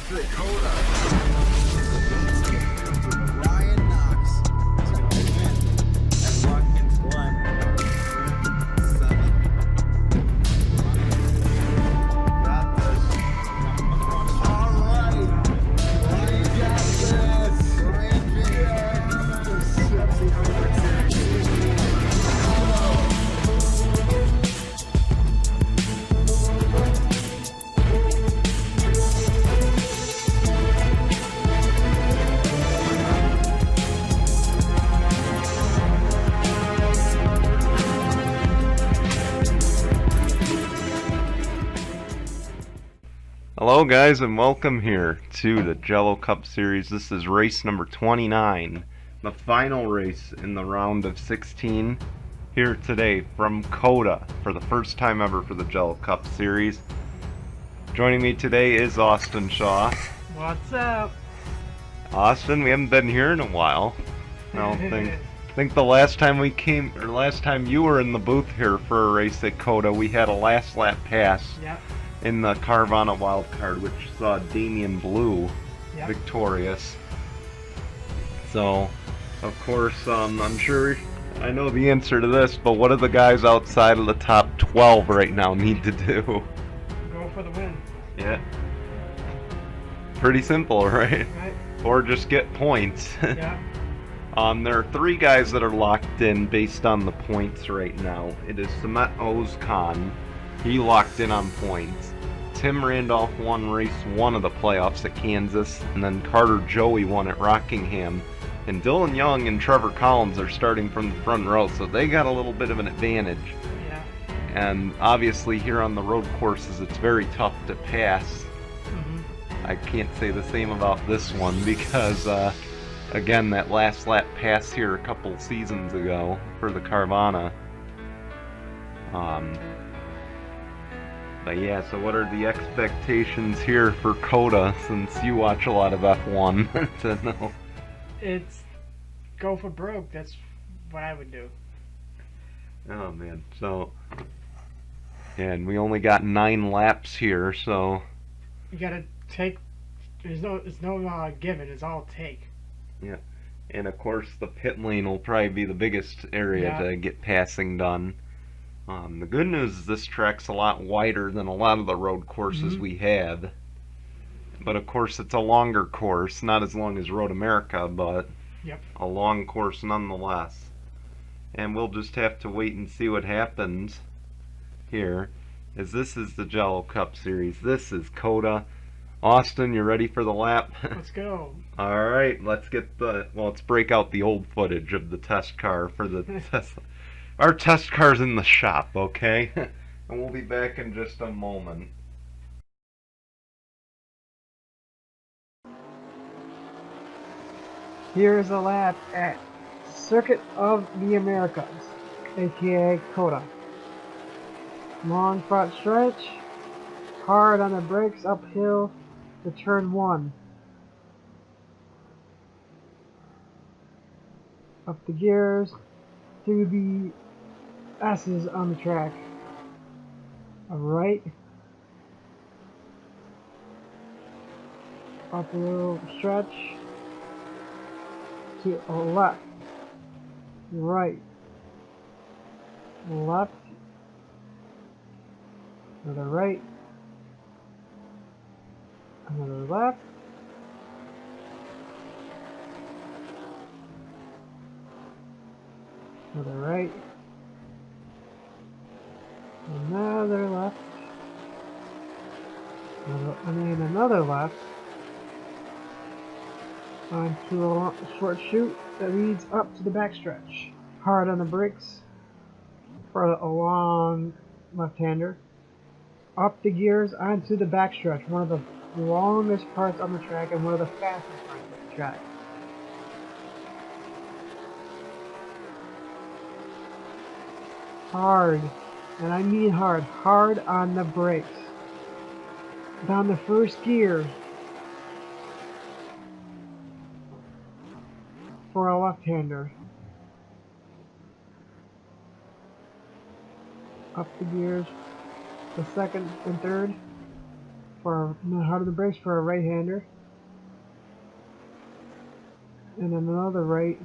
race at Coda. Ryan Knox is going to win at Watkins Glen. 7. Got this. All right. Ryan got this. Ryan yes. That's the Coda Series. Hello guys, and welcome here to the Jello Cup Series. This is race number 29, the final race in the round of 16 here today from Coda for the first time ever for the Jello Cup Series. Joining me today is Austin Shaw. What's up? Austin, we haven't been here in a while. I don't think the last time we came, or last time you were in the booth here for a race at Coda, we had a last lap pass. Yep. In the Carvana wildcard, which saw Damian Blue victorious. So, of course, I'm sure I know the answer to this, but what do the guys outside of the top 12 right now need to do? Go for the win. Yeah. Pretty simple, right? Right. Or just get points. Yeah. There are 3 guys that are locked in based on the points right now. It is Samet Ozkan. He locked in on points. Tim Randolph won race 1 of the playoffs at Kansas, and then Carter Joey won at Rockingham. And Dylan Young and Trevor Collins are starting from the front row, so they got a little bit of an advantage. Yeah. And obviously here on the road courses, it's very tough to pass. I can't say the same about this one because, again, that last lap pass here a couple seasons ago for the Carvana. But yeah, so what are the expectations here for Coda, since you watch a lot of F1 to know? It's go for broke. That's what I would do. Oh man, so, and we only got 9 laps here, so. You gotta take, it's no given, it's all take. Yeah, and of course the pit lane will probably be the biggest area to get passing done. The good news is this track's a lot wider than a lot of the road courses we have. But of course it's a longer course, not as long as Road America, but a long course nonetheless. And we'll just have to wait and see what happens here, as this is the Jello Cup Series. This is Coda. Austin, you ready for the lap? Let's go. Alright, let's break out the old footage of the test car for the Tesla. Our test car's in the shop, okay? And we'll be back in just a moment. Here's a lap at Circuit of the Americas, aka Coda. Long front stretch, hard on the brakes uphill to turn 1. Up the gears to the S's on the track. A right, up a little stretch, to a left, right, left, another right, another left, another right, another left, and then another left, onto a short chute that leads up to the backstretch. Hard on the brakes for a long left-hander. Up the gears onto the backstretch, one of the longest parts on the track and one of the fastest parts of the track. Hard, and I mean hard, hard on the brakes. Down the first gear for a left-hander. Up the gears, the second and third. for hard on the brakes for a right-hander. And then another right.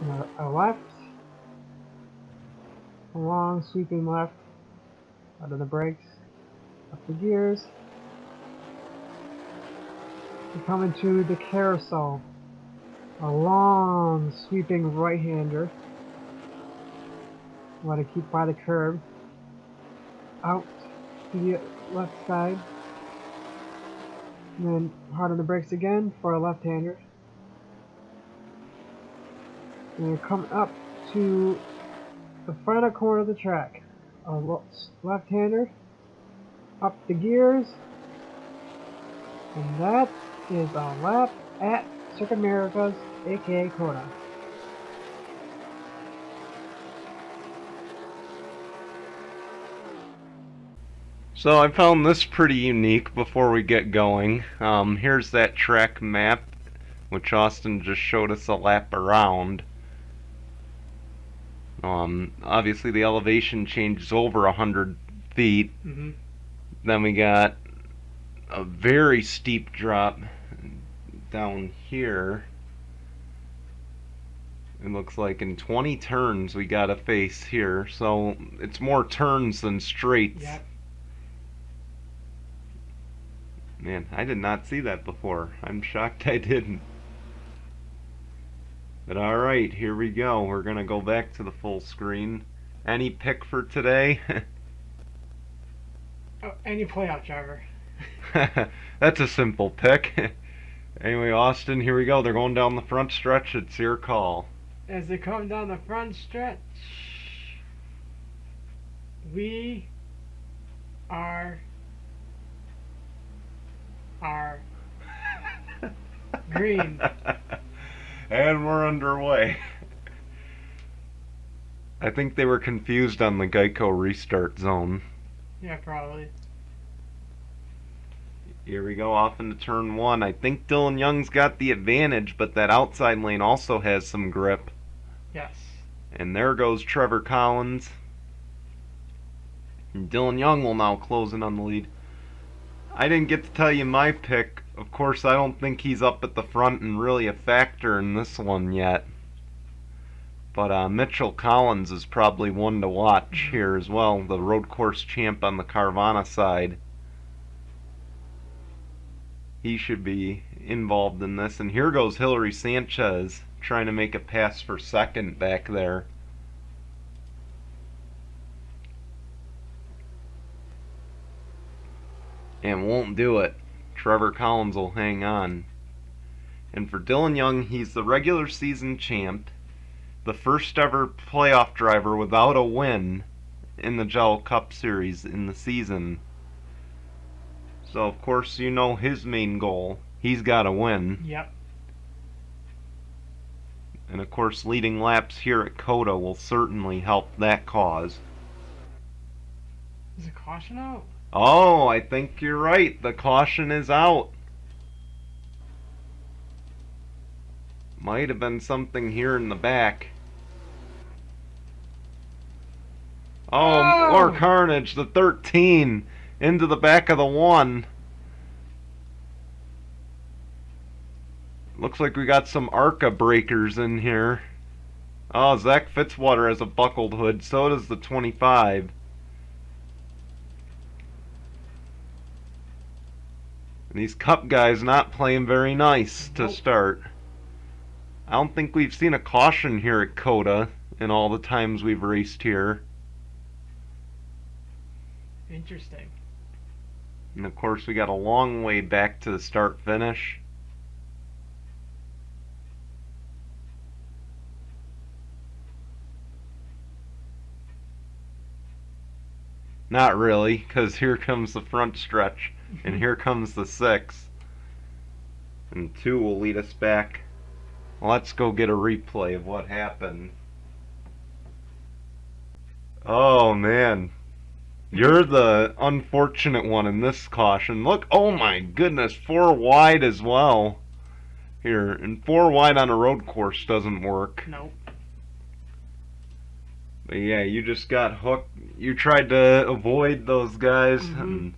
And a left. A long sweeping left. Out of the brakes. Up the gears. We come into the carousel. A long sweeping right-hander. Want to keep by the curb. Out to the left side. And then hard on the brakes again for a left-hander. And then come up to the final corner of the track. A left-hander. Up the gears. And that is a lap at Circuit Americas, aka Coda. So I found this pretty unique before we get going. Here's that track map, which Austin just showed us a lap around. Obviously the elevation changes over 100 feet. Mm-hmm. Then we got a very steep drop down here. It looks like in 20 turns we got a face here, so it's more turns than straights. Yep. Man, I did not see that before. I'm shocked I didn't. But alright, here we go. We're gonna go back to the full screen. Any pick for today? Oh, any playoff driver. That's a simple pick. Anyway, Austin, here we go. They're going down the front stretch. It's your call. As they come down the front stretch, we are green. And we're underway. I think they were confused on the Geico restart zone. Yeah, probably. Here we go off into turn one. I think Dylan Young's got the advantage, but that outside lane also has some grip. Yes. And there goes Trevor Collins. And Dylan Young will now close in on the lead. I didn't get to tell you my pick. Of course, I don't think he's up at the front and really a factor in this one yet. But Mitchell Collins is probably one to watch here as well, the road course champ on the Carvana side. He should be involved in this. And here goes Hillary Sanchez trying to make a pass for second back there. And won't do it. Trevor Collins will hang on. And for Dylan Young, he's the regular season champ, the first ever playoff driver without a win in the Jello Cup Series in the season. So of course you know his main goal. He's got to win. Yep. And of course leading laps here at Coda will certainly help that cause. Is a caution out? Oh, I think you're right. The caution is out. Might have been something here in the back. Oh, more carnage. The 13 into the back of the 1. Looks like we got some ARCA breakers in here. Oh, Zach Fitzwater has a buckled hood. So does the 25. And these Cup guys not playing very nice to start. I don't think we've seen a caution here at Coda in all the times we've raced here. Interesting. And of course we got a long way back to the start finish. Not really, because here comes the front stretch, and here comes the 6. And 2 will lead us back. Let's go get a replay of what happened. Oh man, you're the unfortunate one in this caution. Look, oh my goodness, 4 wide as well. Here, and 4 wide on a road course doesn't work. Nope. But yeah, you just got hooked. You tried to avoid those guys, Mhm. and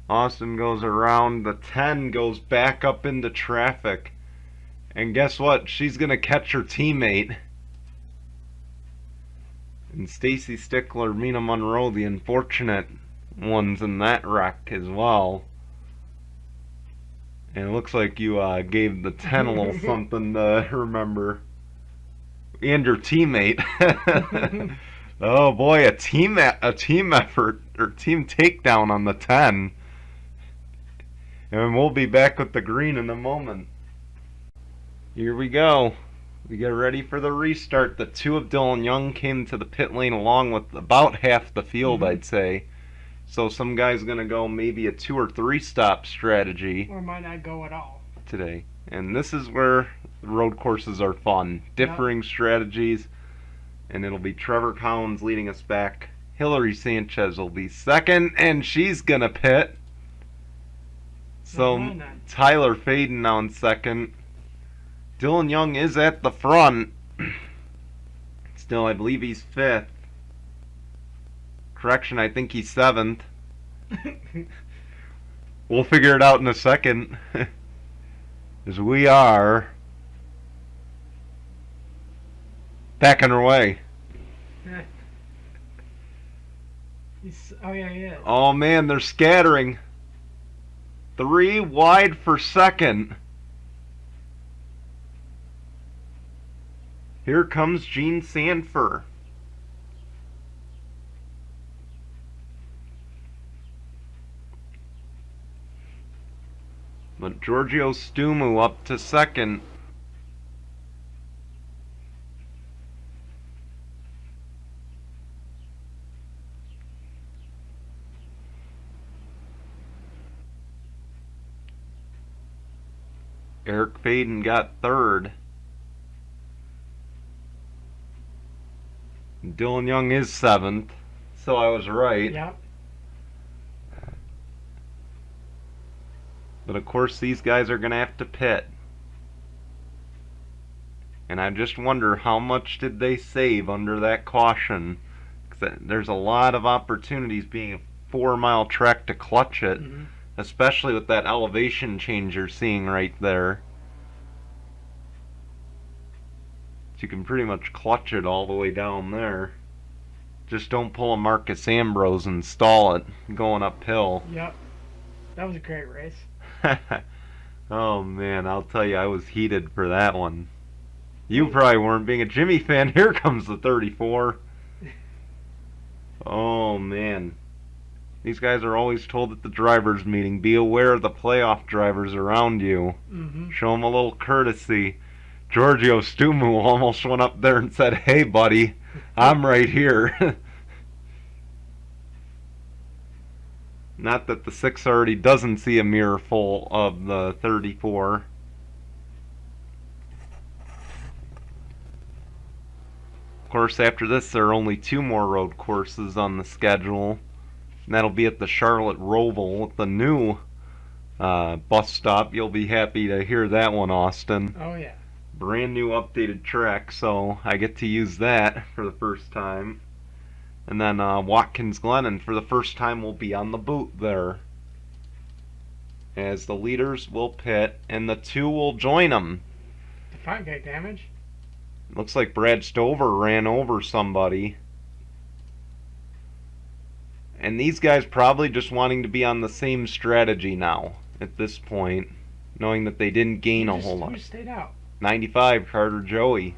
Austin goes around. The 10 goes back up into traffic. And guess what? She's gonna catch her teammate. And Stacy Stickler, Mina Monroe, the unfortunate ones in that wreck as well. And it looks like you gave the 10 a little something to remember. And your teammate. Oh boy, a team effort or team takedown on the 10. And we'll be back with the green in a moment. Here we go. We get ready for the restart. The 2 of Dylan Young came to the pit lane along with about half the field, I'd say. So some guy's gonna go maybe a 2 or 3 stop strategy Or might not go at all. today. And this is where the road courses are fun. Differing strategies. And it'll be Trevor Collins leading us back. Hillary Sanchez will be second, and she's gonna pit. So Tyler Faden now in second. Dylan Young is at the front. Still, I believe he's fifth. Correction, I think he's seventh. We'll figure it out in a second. As we are back on our way. Oh yeah, he is. Oh man, they're scattering. 3 wide for second. Here comes Gene Sanford. But Giorgio Stumu up to second. Eric Faden got third. Dylan Young is seventh, so I was right. Yep. But of course these guys are going to have to pit. And I just wonder how much did they save under that caution. 'Cause there's a lot of opportunities being a 4-mile track to clutch it. Mm-hmm. Especially with that elevation change you're seeing right there. You can pretty much clutch it all the way down there. Just don't pull a Marcus Ambrose and stall it going uphill. Yep. That was a great race. Oh man, I'll tell you, I was heated for that one. You probably weren't. Being a Jimmy fan, here comes the 34. Oh man. These guys are always told at the drivers' meeting, be aware of the playoff drivers around you. Mm-hmm. Show them a little courtesy. Giorgio Stumu almost went up there and said, hey buddy, I'm right here. Not that the 6 already doesn't see a mirror full of the 34. Of course, after this, there are only 2 more road courses on the schedule. And that'll be at the Charlotte Roval with the new bus stop. You'll be happy to hear that one, Austin. Oh yeah. Brand new updated track, so I get to use that for the first time. And then Watkins Glen, for the first time, will be on the boot there. As the leaders will pit, and the 2 will join them. The 5 got damage. Looks like Brad Stover ran over somebody. And these guys probably just wanting to be on the same strategy now, at this point, knowing that they didn't gain a whole lot. Who stayed out? 95, Carter Joey.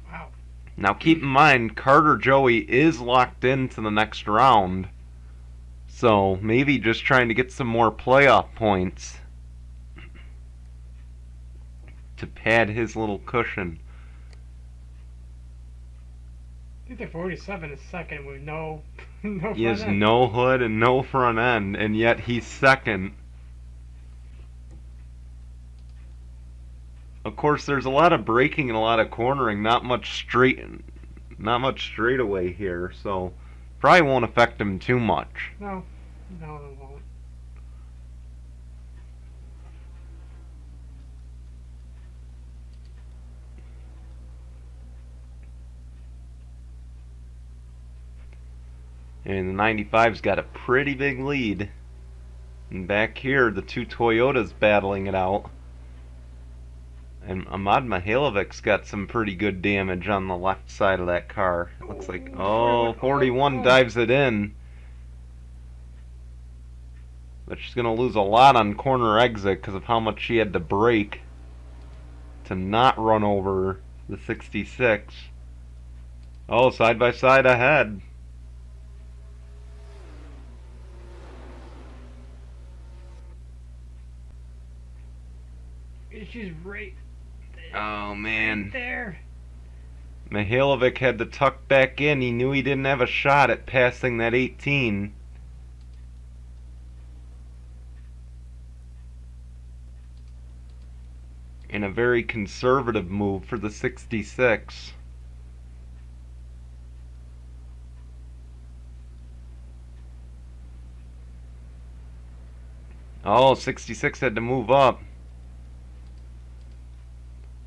Wow. Now keep in mind, Carter Joey is locked into the next round. So maybe just trying to get some more playoff points to pad his little cushion. I think the 47 is second with no front He has end. no hood and no front end, and yet he's second. Of course, there's a lot of braking and a lot of cornering, not much straightaway here, so probably won't affect him too much. No, it won't. And the 95's got a pretty big lead. And back here, the two Toyotas battling it out. And Ahmad Mihailovic's got some pretty good damage on the left side of that car. It looks like, oh, 41 dives it in. But she's going to lose a lot on corner exit because of how much she had to brake to not run over the 66. Oh, side by side ahead. She's right Oh, man. there. Mihailovic had to tuck back in. He knew he didn't have a shot at passing that 18. In a very conservative move for the 66. Oh, 66 had to move up.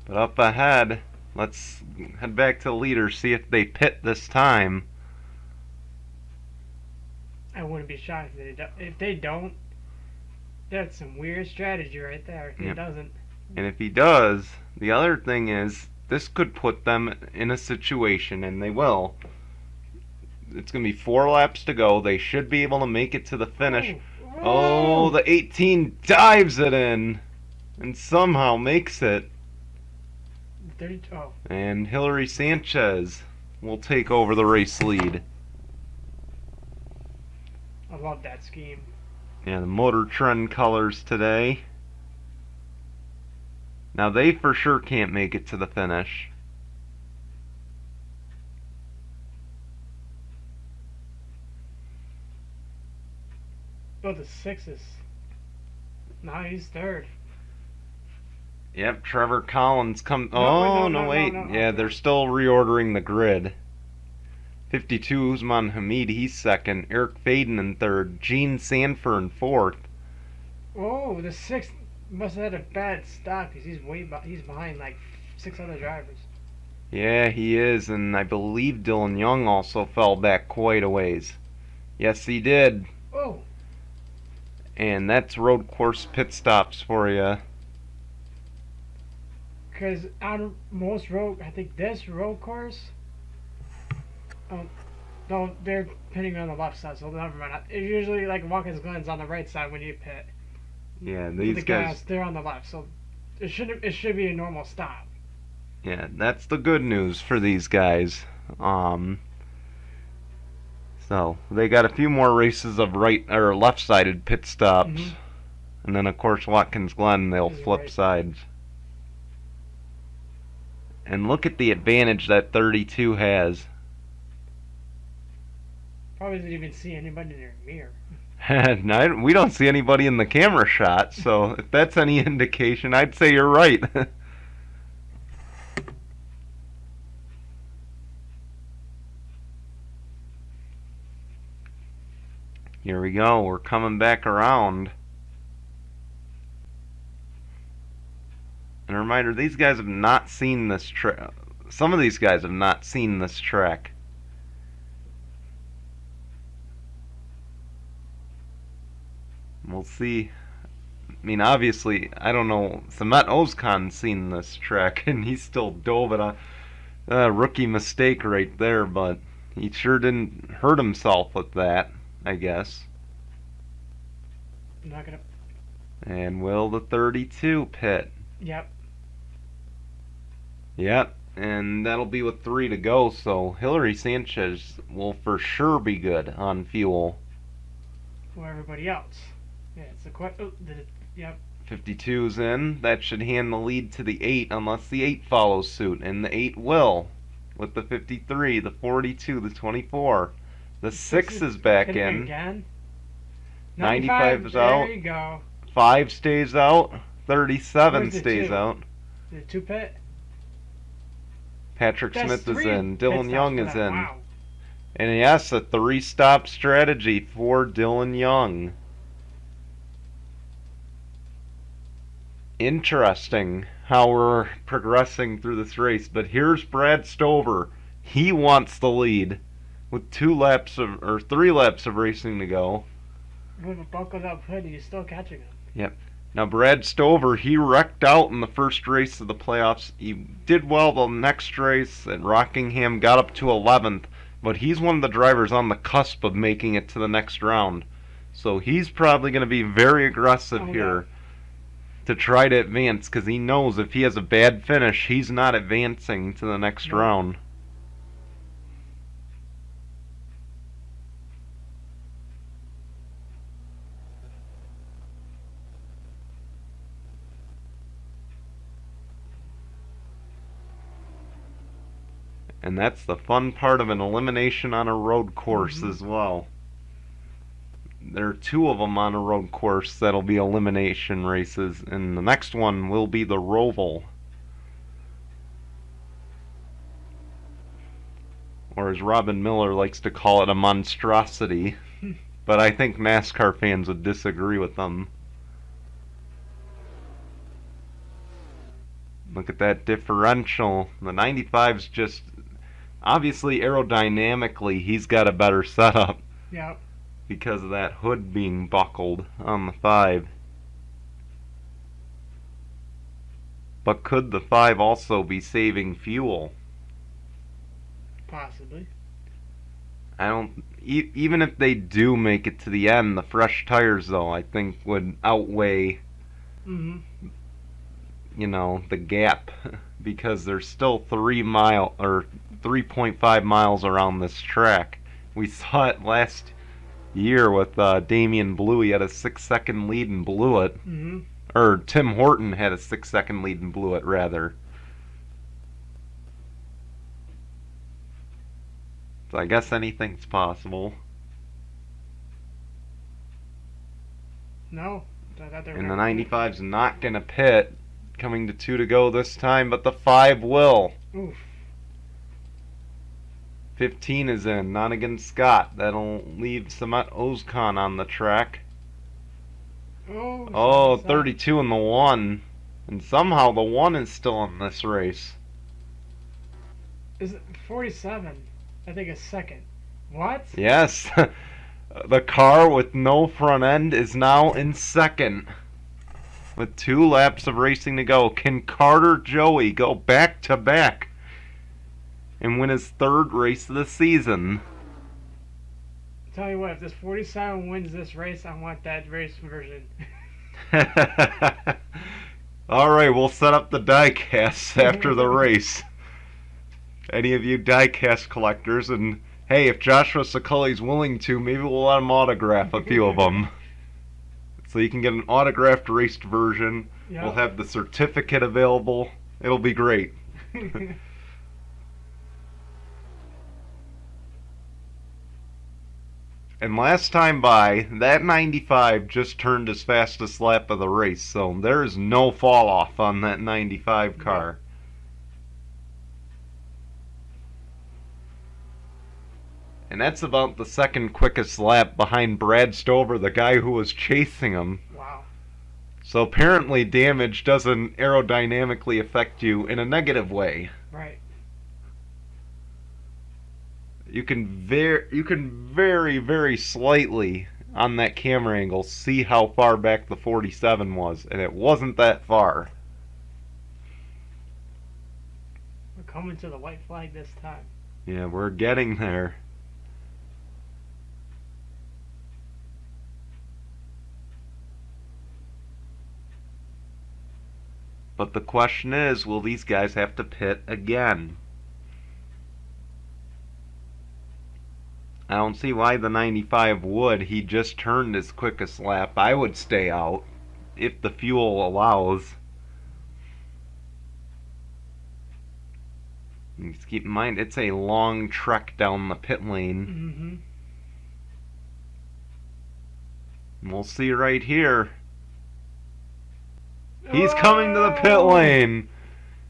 But up ahead, let's head back to the leaders, see if they pit this time. I wouldn't be shocked if they don't. That's some weird strategy right there. If he doesn't. And if he does, the other thing is, this could put them in a situation, and they will. It's going to be 4 laps to go. They should be able to make it to the finish. Oh, the 18 dives it in and somehow makes it. 32. And Hillary Sanchez will take over the race lead. I love that scheme. Yeah, the Motor Trend colors today. Now they for sure can't make it to the finish. Oh, the 6s. Now he's third. Yep, Trevor Collins come. Wait. Yeah, they're still reordering the grid. 52 Usman Hamid, he's second. Eric Faden in third. Gene Sanford in fourth. Oh, the 6th must have had a bad stop because he's behind like 6 other drivers. Yeah, he is, and I believe Dylan Young also fell back quite a ways. Yes, he did. Oh. And that's road course pit stops for you. Because on most road, I think this road course, no, they're pitting on the left side, so never mind. It's usually like Watkins Glen's on the right side when you pit. Yeah, these guys, they're on the left, so it should be a normal stop. Yeah, that's the good news for these guys. So they got a few more races of right or left-sided pit stops, and then of course Watkins Glen they'll flip sides. And look at the advantage that 32 has. Probably didn't even see anybody in their mirror. No, we don't see anybody in the camera shot, so if that's any indication, I'd say you're right. Here we go, we're coming back around. And a reminder, these guys have not seen this track. Some of these guys have not seen this track. We'll see. I mean, obviously, I don't know. Samet Ozkan's seen this track, and he still dove it. A rookie mistake right there, but he sure didn't hurt himself with that, I guess. I'm not gonna. And will the 32 pit? Yep. Yep, and that'll be with 3 to go, so Hillary Sanchez will for sure be good on fuel. For everybody else. Yeah, it's a question. Yep. 52's in. That should hand the lead to the 8 unless the 8 follows suit, and the 8 will. With the 53, the 42, the 24. The 6 is back in. Again. 95 is out. There you go. 5 stays out. 37 Where's the stays 2? out. The 2 pit? Patrick That's Smith is 3 in. pit Dylan stops Young for is that. in. Wow. And yes, a 3-stop strategy for Dylan Young. Interesting how we're progressing through this race, but here's Brad Stover. He wants the lead. with 3 laps of racing to go. With a buckled up hoodie, he's still catching him. Yep. Now Brad Stover, he wrecked out in the first race of the playoffs. He did well the next race at Rockingham, got up to 11th, but he's one of the drivers on the cusp of making it to the next round. So he's probably going to be very aggressive here to try to advance, because he knows if he has a bad finish, he's not advancing to the next round. And that's the fun part of an elimination on a road course as well. There are 2 of them on a road course that'll be elimination races, and the next one will be the Roval. Or as Robin Miller likes to call it, a monstrosity. But I think NASCAR fans would disagree with them. Look at that differential. The 95's just... Obviously, aerodynamically, he's got a better setup. Yep. Because of that hood being buckled on the 5. But could the 5 also be saving fuel? Possibly. I don't... even if they do make it to the end, the fresh tires, though, I think would outweigh, you know, the gap. Because there's still 3.5 miles around this track. We saw it last year with Damian Blue. He had a 6-second lead and blew it. Or Tim Horton had a 6-second lead and blew it, rather. So I guess anything's possible. No. And the 95's not going to pit. Coming to 2 to go this time, but the 5 will. Oof. 15 is in, not against Scott. That'll leave Samet Ozkan on the track. Oh, 32 in the 1. And somehow the 1 is still in this race. Is it 47? I think it's second. What? Yes. The car with no front end is now in second. With 2 laps of racing to go. Can Carter Joey go back to back and win his 3rd race of the season? Tell you what, if this 47 wins this race, I want that race version. Alright, we'll set up the diecasts after the race. Any of you diecast collectors, and hey, if Joshua Sakulli's willing to, maybe we'll let him autograph a few of them. So you can get an autographed raced version. Yep. We'll have the certificate available. It'll be great. And last time by, that 95 just turned his fastest lap of the race, so there is no fall off on that 95 car. And that's about the 2nd quickest lap behind Brad Stover, the guy who was chasing him. Wow. So apparently damage doesn't aerodynamically affect you in a negative way. Right. You can very, very slightly on that camera angle see how far back the 47 was, and it wasn't that far. We're coming to the white flag this time. Yeah, we're getting there. But the question is, will these guys have to pit again? I don't see why the 95 would. He just turned his quickest lap. I would stay out if the fuel allows. And just keep in mind, it's a long trek down the pit lane. And we'll see right here. He's coming to the pit lane.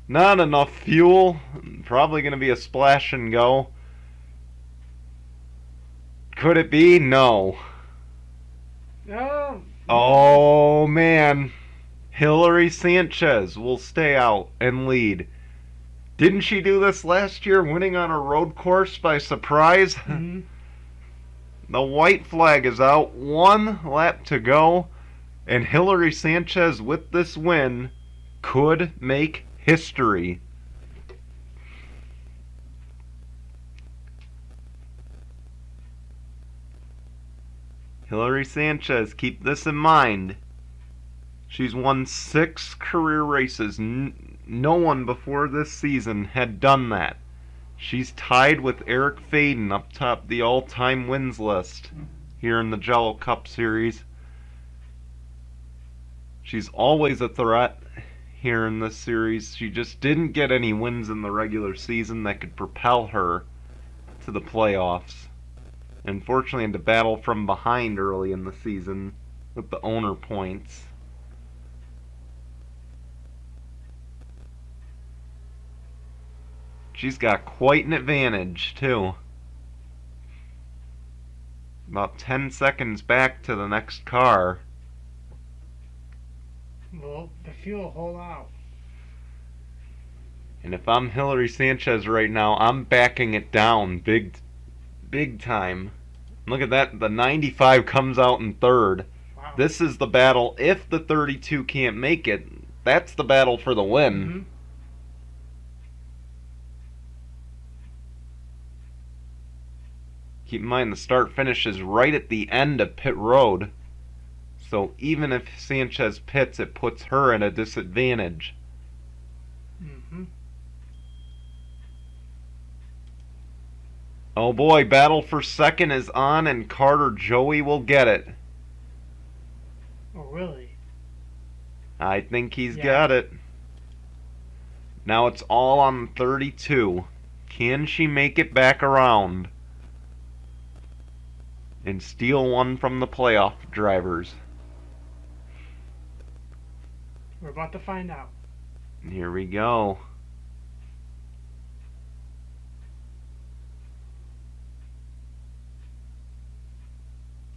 Not enough fuel. Probably going to be a splash and go. Could it be? No. Oh, man. Hillary Sanchez will stay out and lead. Didn't she do this last year, winning on a road course by surprise? Mm-hmm. The white flag is out, 1 lap to go, and Hillary Sanchez with this win could make history. Hillary Sanchez, keep this in mind. She's won 6 career races. No one before this season had done that. She's tied with Eric Faden up top the all-time wins list here in the Jello Cup Series. She's always a threat here in this series. She just didn't get any wins in the regular season that could propel her to the playoffs. Unfortunately, had to battle from behind early in the season with the owner points. She's got quite an advantage, too. About 10 seconds back to the next car. Well, the fuel hold out. And if I'm Hillary Sanchez right now, I'm backing it down big time. Look at that, the 95 comes out in third. Wow. This is the battle. If the 32 can't make it, that's the battle for the win. Mm-hmm. Keep in mind the start finish is right at the end of pit road. So even if Sanchez pits, it puts her at a disadvantage. Mm-hmm. Oh boy, battle for second is on, and Carter Joey will get it. Oh, really? I think he's Yeah. got it. Now it's all on 32. Can she make it back around and steal one from the playoff drivers? We're about to find out. Here we go.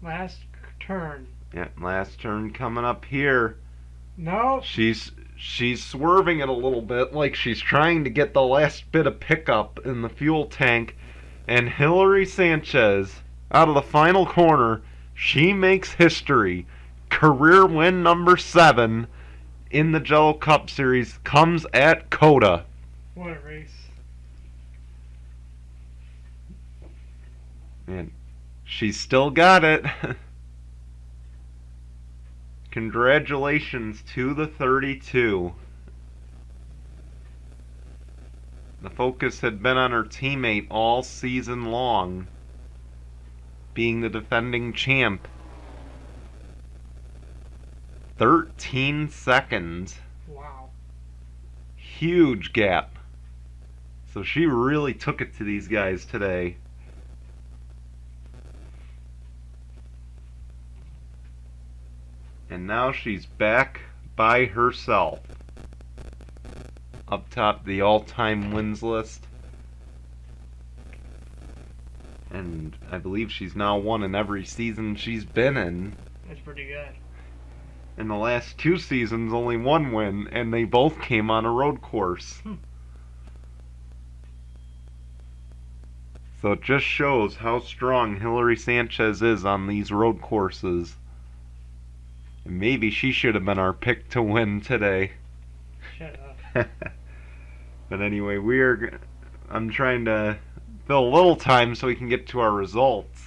Last turn. Yeah, last turn coming up here. No. She's swerving it a little bit, like she's trying to get the last bit of pickup in the fuel tank. And Hillary Sanchez, out of the final corner, she makes history. Career win number 7 in the Jello Cup Series comes at Coda. What a race. And she's still got it. Congratulations to the 32. The focus had been on her teammate all season long, being the defending champ. 13 seconds. Wow. Huge gap. So she really took it to these guys today. And now she's back by herself. Up top the all-time wins list. And I believe she's now won in every season she's been in. That's pretty good. In the last 2 seasons, only 1 win, and they both came on a road course. So it just shows how strong Hillary Sanchez is on these road courses. And maybe she should have been our pick to win today. Shut up. But anyway, I'm trying to fill a little time so we can get to our results.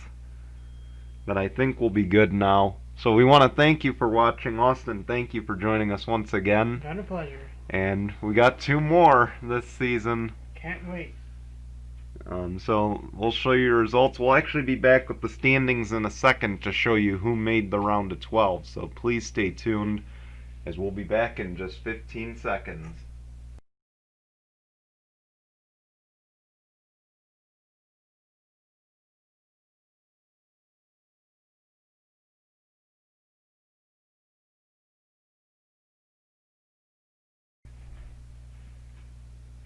But I think we'll be good now. So we want to thank you for watching. Austin, thank you for joining us once again. Been a pleasure. And we got 2 more this season. Can't wait. So we'll show you the results. We'll actually be back with the standings in a second to show you who made the round of 12. So please stay tuned, as we'll be back in just 15 seconds.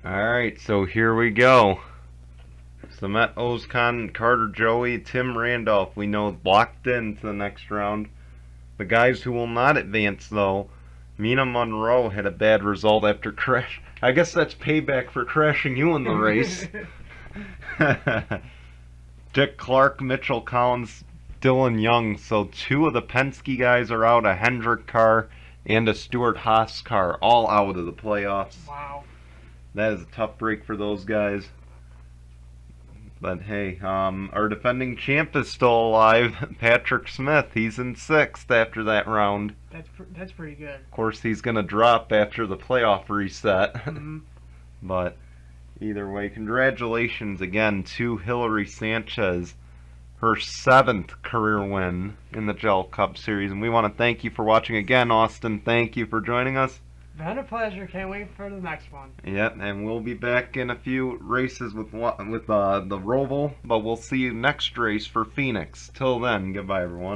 Alright, so here we go. Samet Ozkan, Carter Joey, Tim Randolph, we know locked into the next round. The guys who will not advance, though, Mina Monroe had a bad result after I guess that's payback for crashing you in the race. Dick Clark, Mitchell Collins, Dylan Young. So 2 of the Penske guys are out, a Hendrick car and a Stewart Haas car, all out of the playoffs. Wow. That is a tough break for those guys. But hey, our defending champ is still alive, Patrick Smith. He's in 6th after that round. That's pretty good. Of course, he's going to drop after the playoff reset. Mm-hmm. But either way, congratulations again to Hillary Sanchez, her 7th career win in the Jello Cup Series. And we want to thank you for watching again, Austin. Thank you for joining us. Been a pleasure. Can't wait for the next one. Yep, and we'll be back in a few races with the Roval, but we'll see you next race for Phoenix. Till then, goodbye, everyone.